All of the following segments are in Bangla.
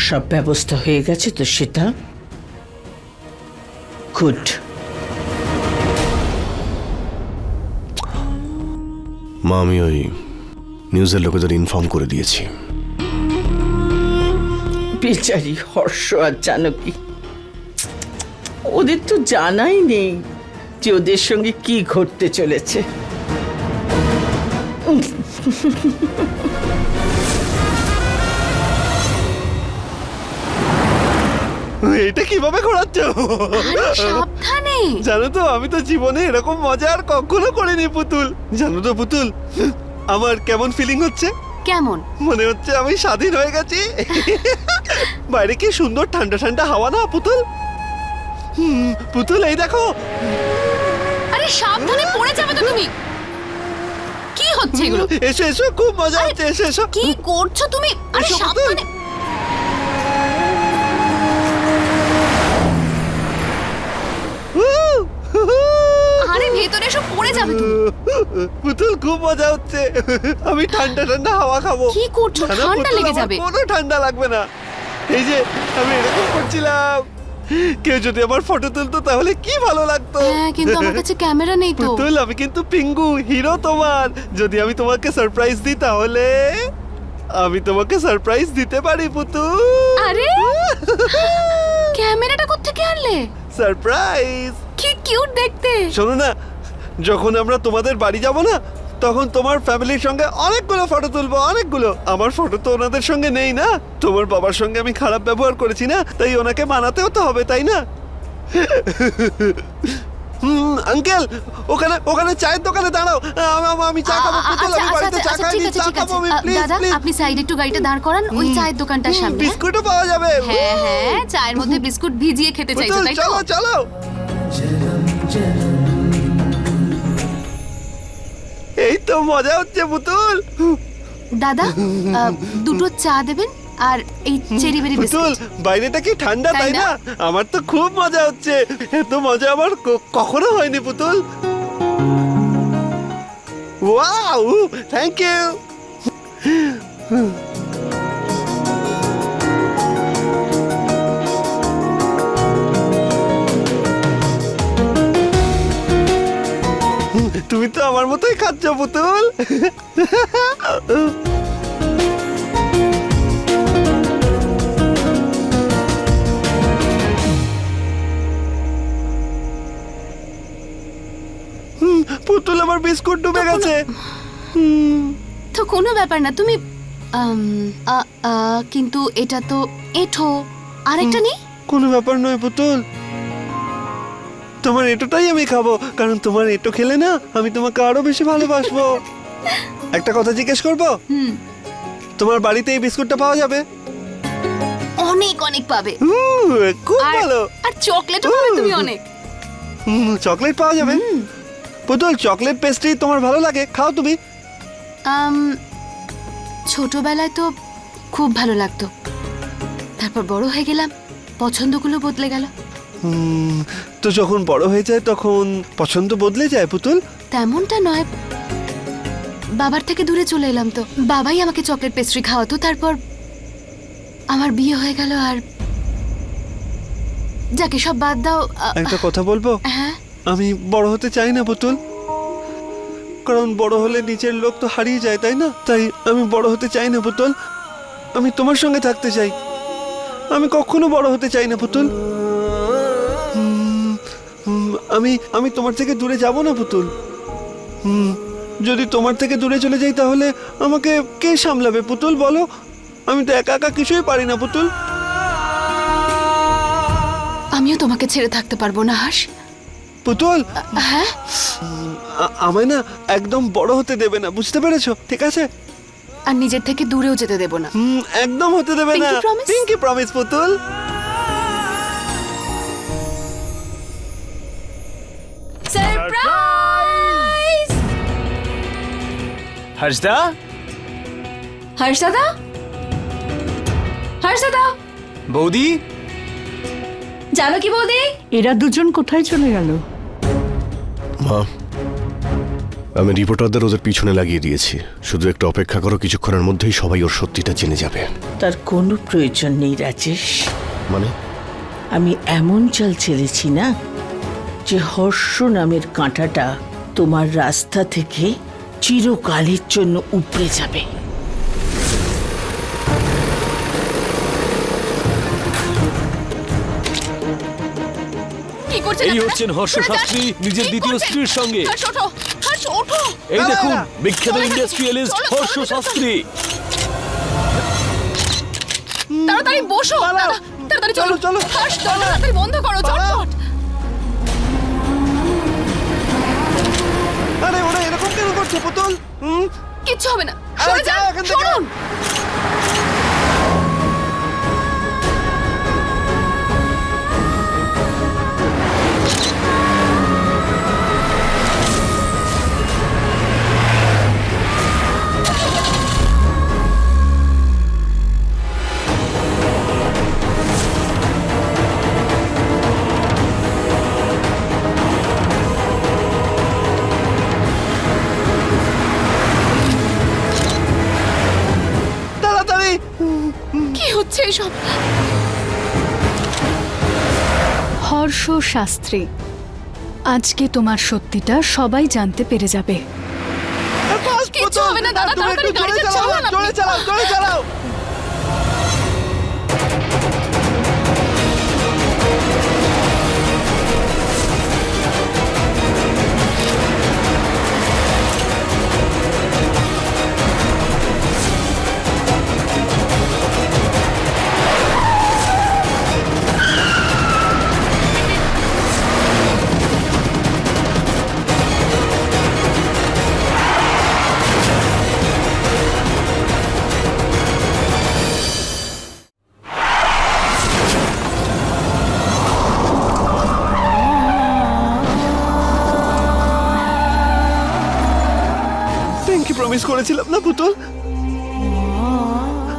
সব ব্যবস্থা হয়ে গেছে তো সেটা গুড। মা, আমি ওই নিউজের লোকেদের ইনফর্ম করে দিয়েছি। বেচারি হর্ষ আর জানকী, ওদের তো জানাই নেই যে ওদের সঙ্গে কি ঘটতে চলেছে। এটা কিভাবে ঘোরাচ্ছ? সাবধানে। জানো তো, আমি তো জীবনে এরকম মজা আর কখনো করিনি পুতুল। জানো তো পুতুল, আমার কেমন ফিলিং হচ্ছে? কেমন? মনে হচ্ছে আমি স্বাধীন হয়ে গেছি। বাইরে কি সুন্দর ঠান্ডা ঠান্ডা হাওয়া না পুতুল? পুতুল এই দেখো। আরে সাবধানে, পড়ে যাবে তো তুমি। কি হচ্ছে এগুলো? এসো এসো, খুব মজা হচ্ছে, এসো এসো। কি করছো তুমি? আরে এসো, পুতুল। সাবধানে। আরে ভেতরে এসো, পড়ে যাবে তুমি। পুতুল খুব মজা হচ্ছে। আমি ঠান্ডা ঠান্ডা হাওয়া খাবো। কি করছো? জানো, ঠান্ডা পুতুল, লেগে আমার যাবে। কোনো ঠান্ডা লাগবে না। এই যে আমি এরকম করছিলাম, কেউ যদি আমার ফটো তুলতো তাহলে কি ভালো লাগতো। হ্যাঁ, কিন্তু আমার কাছে ক্যামেরা নেই তো। পুতুল, আমি কিন্তু পিঙ্গু, হিরো তোমার। যদি আমি তোমাকে সারপ্রাইজ দিই তাহলে আমি তোমাকে সারপ্রাইজ দিতে পারি পুতুল। আরে ক্যামেরাটা কোত্থেকে আনলে? সারপ্রাইজ। কি কিউট দেখতে। শোনো না, যখন আমরা তোমাদের বাড়ি যাব না, তখন তোমার ফ্যামিলির সঙ্গে অনেকগুলো ফটো তুলবো, অনেকগুলো। আমার ফটো তো ওনাদের সঙ্গে নেই না। তোমার বাবার সঙ্গে আমি খারাপ ব্যবহার করেছি না, তাই ওনাকে মানাতেও তো হবে, তাই না? আঙ্কেল, ওখানে ওখানে চায়ের দোকানে দাঁড়াও। আমি চা খাবো পুতুল, আমি বাড়িতে চা খাইনি, চা খাবো আমি, প্লিজ দাদা, প্লিজ। আপনি সাইডে একটু গাড়িটা দাঁড় করান, ওই চায়ের দোকানটার সামনে। বিস্কুটও পাওয়া যাবে। হ্যাঁ হ্যাঁ, চায়ের মধ্যে বিস্কুট ভিজিয়ে খেতে চাইছো পুতুল, তাই তো? চলো চলো। এই তো মজা হচ্ছে পুতুল। দাদা, দুটো চা দেবেন আর এই চেরি বেরি পুতুল, বিস্কুট। বাইরেটা কি ঠান্ডা, তাই তাই না? আমার তো খুব মজা হচ্ছে। এত মজা আমার কখনো হয়নি পুতুল। Wow, thank you. তুমি তো আমার মতোই খাচ্ছ পুতুল। পুতুল, আমার বিস্কুট ডুবে গেছে। তো কোনো ব্যাপার না, তুমি কিন্তু এটা তো এঁঠো, আরেকটা নেই? কোনো ব্যাপার নয় পুতুল, তোমার এটোটাই আমি খাবো, কারণ তোমার এটো খেলে না আমি তোমাকে আরো বেশি ভালোবাসবো। একটা কথা জিজ্ঞেস করবো? তোমার বাড়িতে এই বিস্কুটটা পাওয়া যাবে? অনেক অনেক পাবে। খুব আর- ভালো। আর চকলেটও পাবে তুমি অনেক। চকলেট পাওয়া যাবে? পুতুল, চকলেট পেস্ট্রি তোমার ভালো লাগে? খাও তুমি। ছোটবেলায় তো খুব ভালো লাগতো, তারপর বড় হয়ে গেলাম, পছন্দগুলো বদলে গেল। তো যখন বড় হয়ে যায় তখন পছন্দ বদলে যায় পুতুল? তেমনটা নয়, বাবার থেকে দূরে চলে এলাম তো। বাবাই আমাকে চকলেট পেস্ট্রি খাওয়াতো, তারপর আমার বিয়ে হয়ে গেল। আর যাকে সব বাদ দাও। একটা কথা বলবো? হ্যাঁ। আমি বড় হতে চাই না পুতুল, কারণ বড় হলে নিচের লোক তো হারিয়ে যায়, তাই না? তাই আমি বড় হতে চাই না পুতুল, আমি তোমার সঙ্গে থাকতে চাই। আমি কখনো বড় হতে চাই না পুতুল। আমি তোমার থেকে দূরে যাব না পুতুল। যদি তোমার থেকে দূরে চলে যাই তাহলে আমাকে কে সামলাবে পুতুল, বলো? আমি তো একা একা কিছুই পারি না পুতুল। আমিও তোমাকে ছেড়ে থাকতে পারবো না হাস। পুতুল, হ্যাঁ, আমায় না একদম বড় হতে দেবে না, বুঝতে পেরেছো? ঠিক আছে? আর নিজের থেকে দূরেও যেতে দেবো না। একদম হতে দেবে না। Pinky promise? পিঙ্কি প্রমিস পুতুল। সারপ্রাইজ! হর্ষদা, হর্ষদা, হর্ষদা, বৌদি, জানো কি বৌদি? এরা দুজন কোথায় চলে গেল? মা, আমি রিপোর্টারদের ওদের পিছনে লাগিয়ে দিয়েছি, শুধু একটু অপেক্ষা করো, কিছুক্ষণের মধ্যেই সবাই ওর সত্যিটা জেনে যাবে। তার কোনো প্রয়োজন নেই রাজেশ। মানে? আমি এমন চাল ছেড়েছি না যে হর্ষ নামের কাঁটাটা তোমার রাস্তা থেকে চিরকালের জন্য উপড়ে যাবে। কি করছেন এই আপনারা? হচ্ছেন হর্ষ সরে যান। শাস্ত্রী নিজের কি দ্বিতীয় করছেন? স্ত্রীর সঙ্গে। হর্ষ, ওঠো। হর্ষ, ওঠো। এই দেখুন না, না। বিখ্যাত চলো, ইন্ডাস্ট্রিয়ালিস্ট চলো, হর্ষ চলো, শাস্ত্রী। তাড়াতাড়ি বসো। পালাও। দাদা, তাড়াতাড়ি চলো। চলো, চলো। হর্ষ, দরজা তাড়াতাড়ি বন্ধ করো, পালাও। চটপট। আরে ওরা এরকম কেন করছে পুতুল? কিচ্ছু হবে না। আরে সরে যাও যান, এখান থেকে। সরুন। তাড়াতাড়ি। কি হচ্ছে এসব? হর্ষ শাস্ত্রী, আজকে তোমার সত্যিটা সবাই জানতে পেরে যাবে। ফাস্ট কিচ্ছু পুতুল। হবে না, দাদা, তুমি একটু তাড়াতাড়ি জোরে গাড়িটা চালাও, চালান আপনি। জোরে চালাও, জোরে চালাও। পিঙ্কি প্রমিস করেছিলাম না পুতুল,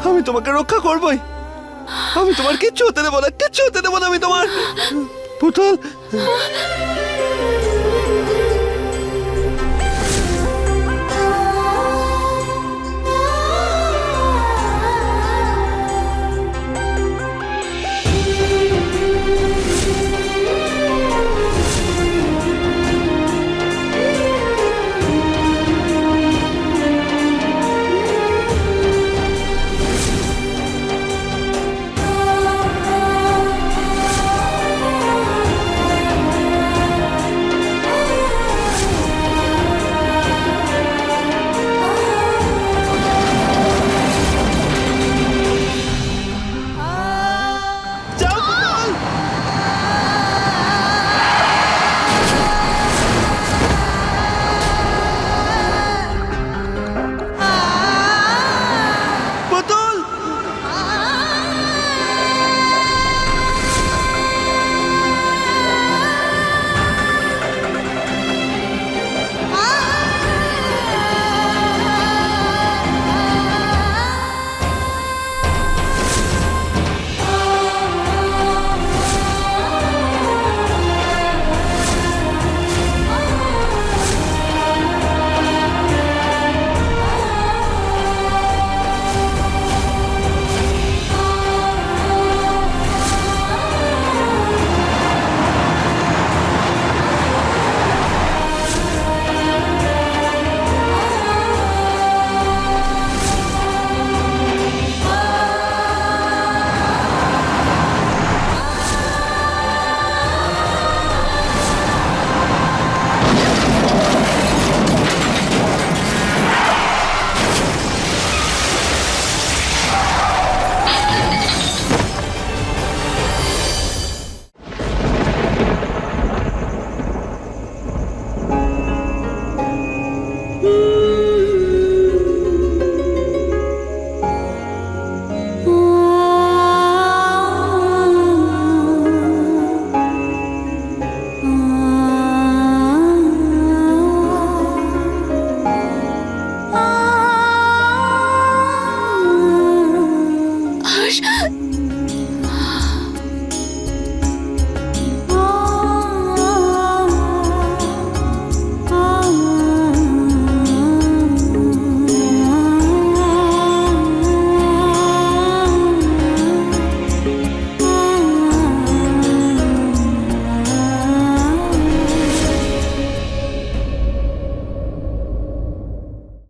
আমি তোমাকে রক্ষা করবই। আমি তোমার কিচ্ছু হতে দেবো না, কিচ্ছু হতে দেবো না আমি তোমার। পুতুল